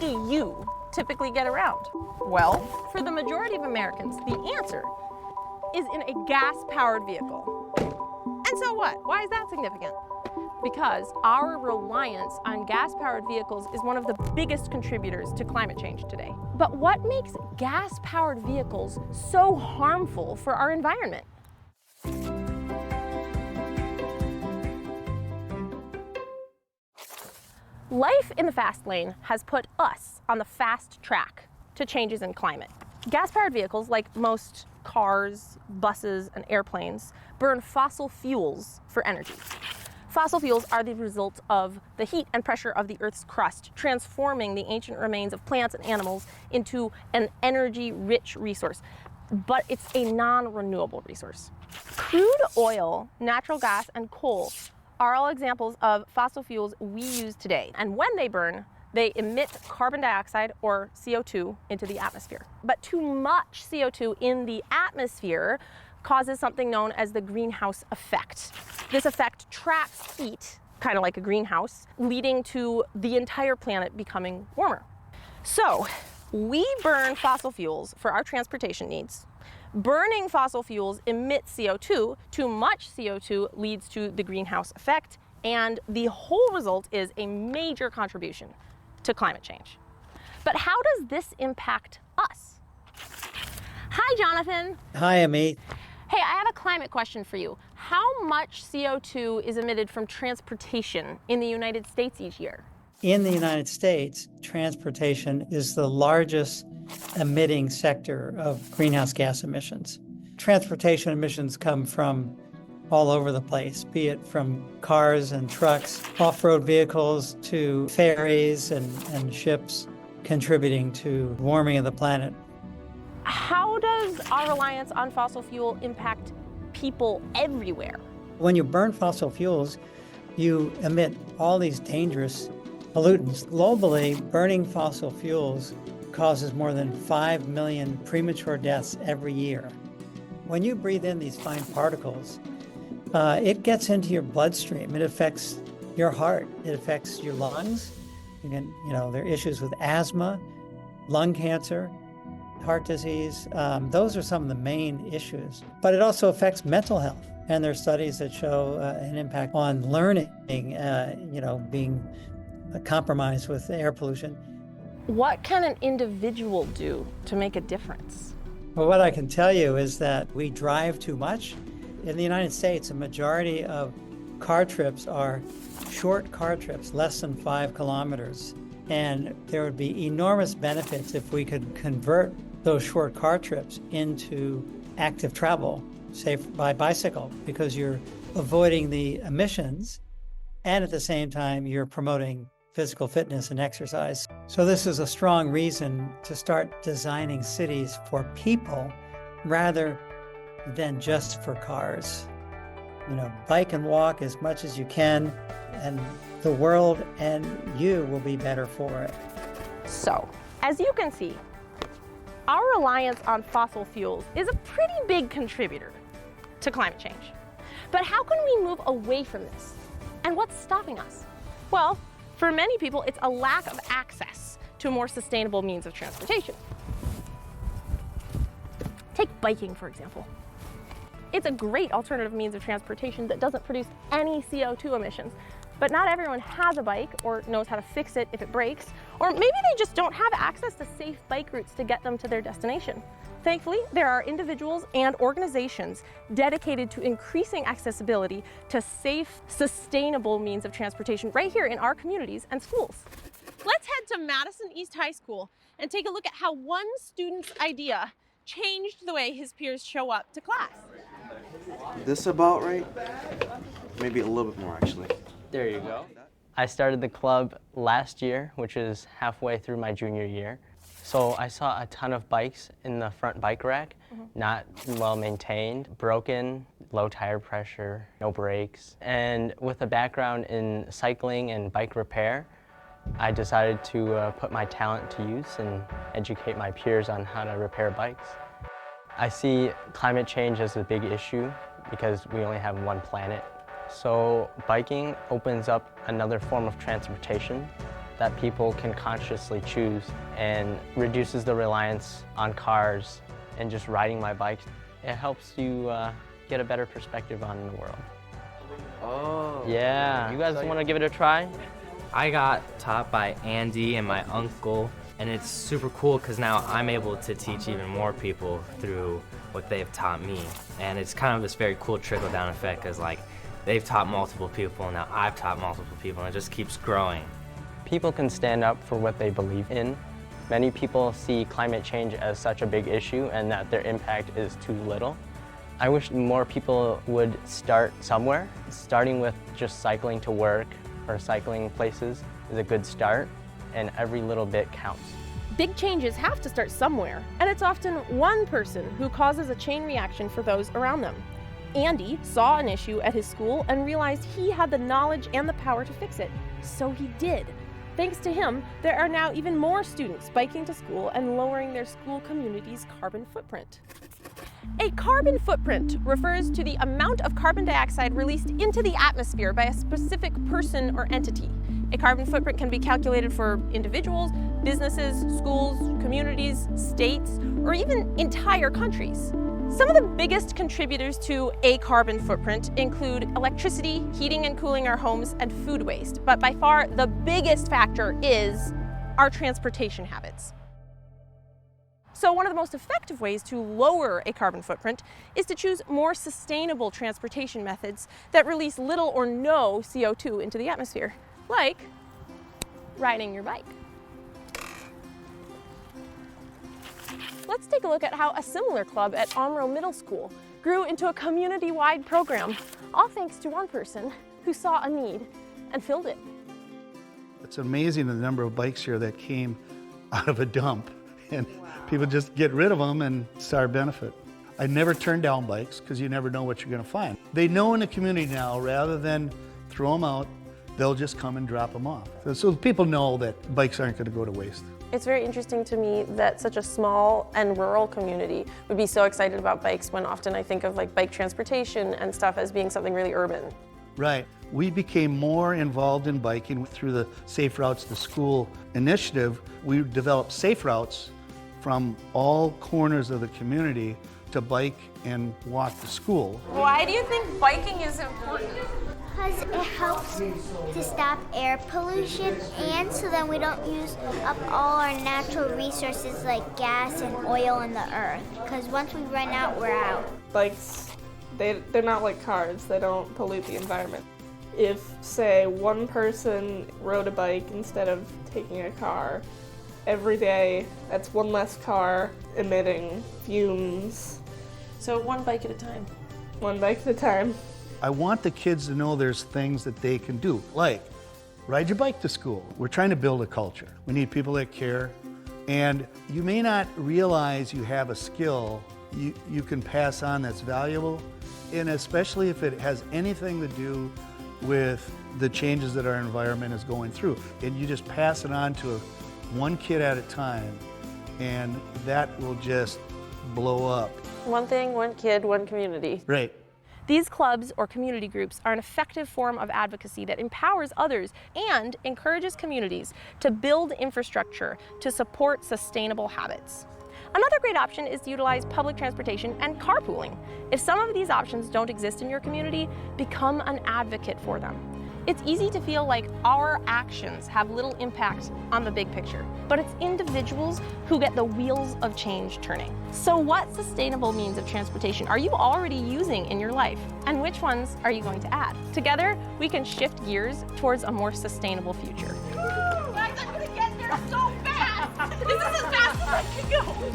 you typically get around? Well, for the majority of Americans, the answer is in a gas-powered vehicle. And so what? Why is that significant? Because our reliance on gas-powered vehicles is one of the biggest contributors to climate change today. But what makes gas-powered vehicles so harmful for our environment? Life in the fast lane has put us on the fast track to changes in climate. Gas-powered vehicles, like most cars, buses, and airplanes, burn fossil fuels for energy. Fossil fuels are the result of the heat and pressure of the Earth's crust, transforming the ancient remains of plants and animals into an energy-rich resource. But it's a non-renewable resource. Crude oil, natural gas, and coal are all examples of fossil fuels we use today. And when they burn, they emit carbon dioxide, or CO2, into the atmosphere. But too much CO2 in the atmosphere causes something known as the greenhouse effect. This effect traps heat, kind of like a greenhouse, leading to the entire planet becoming warmer. So, we burn fossil fuels for our transportation needs. Burning fossil fuels emits CO2. Too much CO2 leads to the greenhouse effect, and the whole result is a major contribution to climate change. But how does this impact us? Hi, Jonathan. Hi, Amit. Hey, I have a climate question for you. How much CO2 is emitted from transportation in the United States each year? In the United States, transportation is the largest emitting sector of greenhouse gas emissions. Transportation emissions come from all over the place, be it from cars and trucks, off-road vehicles, to ferries and ships, contributing to warming of the planet. How does our reliance on fossil fuel impact people everywhere? When you burn fossil fuels, you emit all these dangerous pollutants. Globally, burning fossil fuels causes more than 5 million premature deaths every year. When you breathe in these fine particles, it gets into your bloodstream. It affects your heart. It affects your lungs. There are issues with asthma, lung cancer, heart disease. Those are some of the main issues. But it also affects mental health. And there are studies that show an impact on learning, being compromised with air pollution. What can an individual do to make a difference? Well, what I can tell you is that we drive too much. In the United States, a majority of car trips are short car trips, less than 5 kilometers. And there would be enormous benefits if we could convert those short car trips into active travel, say by bicycle, because you're avoiding the emissions and at the same time you're promoting physical fitness and exercise. So this is a strong reason to start designing cities for people rather than just for cars. Bike and walk as much as you can, and the world and you will be better for it. So, as you can see, our reliance on fossil fuels is a pretty big contributor to climate change. But how can we move away from this? And what's stopping us? Well, for many people, it's a lack of access to more sustainable means of transportation. Take biking, for example. It's a great alternative means of transportation that doesn't produce any CO2 emissions. But not everyone has a bike or knows how to fix it if it breaks, or maybe they just don't have access to safe bike routes to get them to their destination. Thankfully, there are individuals and organizations dedicated to increasing accessibility to safe, sustainable means of transportation right here in our communities and schools. Let's head to Madison East High School and take a look at how one student's idea changed the way his peers show up to class. This about right? Maybe a little bit more, actually. There you go. I started the club last year, which is halfway through my junior year. So I saw a ton of bikes in the front bike rack, not well maintained, broken, low tire pressure, no brakes. And with a background in cycling and bike repair, I decided to put my talent to use and educate my peers on how to repair bikes. I see climate change as a big issue because we only have one planet. So biking opens up another form of transportation that people can consciously choose and reduces the reliance on cars and just riding my bike. It helps you get a better perspective on the world. Oh. Yeah, you guys want to give it a try? I got taught by Andy and my uncle, and it's super cool because now I'm able to teach even more people through what they've taught me. And it's kind of this very cool trickle-down effect because like they've taught multiple people, and now I've taught multiple people, and it just keeps growing. People can stand up for what they believe in. Many people see climate change as such a big issue and that their impact is too little. I wish more people would start somewhere. Starting with just cycling to work or cycling places is a good start, and every little bit counts. Big changes have to start somewhere, and it's often one person who causes a chain reaction for those around them. Andy saw an issue at his school and realized he had the knowledge and the power to fix it, so he did. Thanks to him, there are now even more students biking to school and lowering their school community's carbon footprint. A carbon footprint refers to the amount of carbon dioxide released into the atmosphere by a specific person or entity. A carbon footprint can be calculated for individuals, businesses, schools, communities, states, or even entire countries. Some of the biggest contributors to a carbon footprint include electricity, heating and cooling our homes, and food waste. But by far, the biggest factor is our transportation habits. So one of the most effective ways to lower a carbon footprint is to choose more sustainable transportation methods that release little or no CO2 into the atmosphere, like riding your bike. Let's take a look at how a similar club at Omro Middle School grew into a community-wide program, all thanks to one person who saw a need and filled it. It's amazing the number of bikes here that came out of a dump, and people just get rid of them, and it's our benefit. I never turn down bikes because you never know what you're going to find. They know in the community now, rather than throw them out, they'll just come and drop them off. So people know that bikes aren't going to go to waste. It's very interesting to me that such a small and rural community would be so excited about bikes when often I think of like bike transportation and stuff as being something really urban. Right. We became more involved in biking through the Safe Routes to School initiative. We developed safe routes from all corners of the community to bike and walk to school. Why do you think biking is important? Because it helps to stop air pollution, and so then we don't use up all our natural resources like gas and oil in the earth. Because once we run out, we're out. Bikes, they're not like cars. They don't pollute the environment. If, say, one person rode a bike instead of taking a car, every day, that's one less car emitting fumes. So one bike at a time. One bike at a time. I want the kids to know there's things that they can do, like ride your bike to school. We're trying to build a culture. We need people that care. And you may not realize you have a skill you can pass on that's valuable, and especially if it has anything to do with the changes that our environment is going through. And you just pass it on to one kid at a time, and that will just blow up. One thing, one kid, one community. Right. These clubs or community groups are an effective form of advocacy that empowers others and encourages communities to build infrastructure to support sustainable habits. Another great option is to utilize public transportation and carpooling. If some of these options don't exist in your community, become an advocate for them. It's easy to feel like our actions have little impact on the big picture, but it's individuals who get the wheels of change turning. So what sustainable means of transportation are you already using in your life? And which ones are you going to add? Together, we can shift gears towards a more sustainable future. Guys, I'm gonna get there so fast! This is as fast as I can go!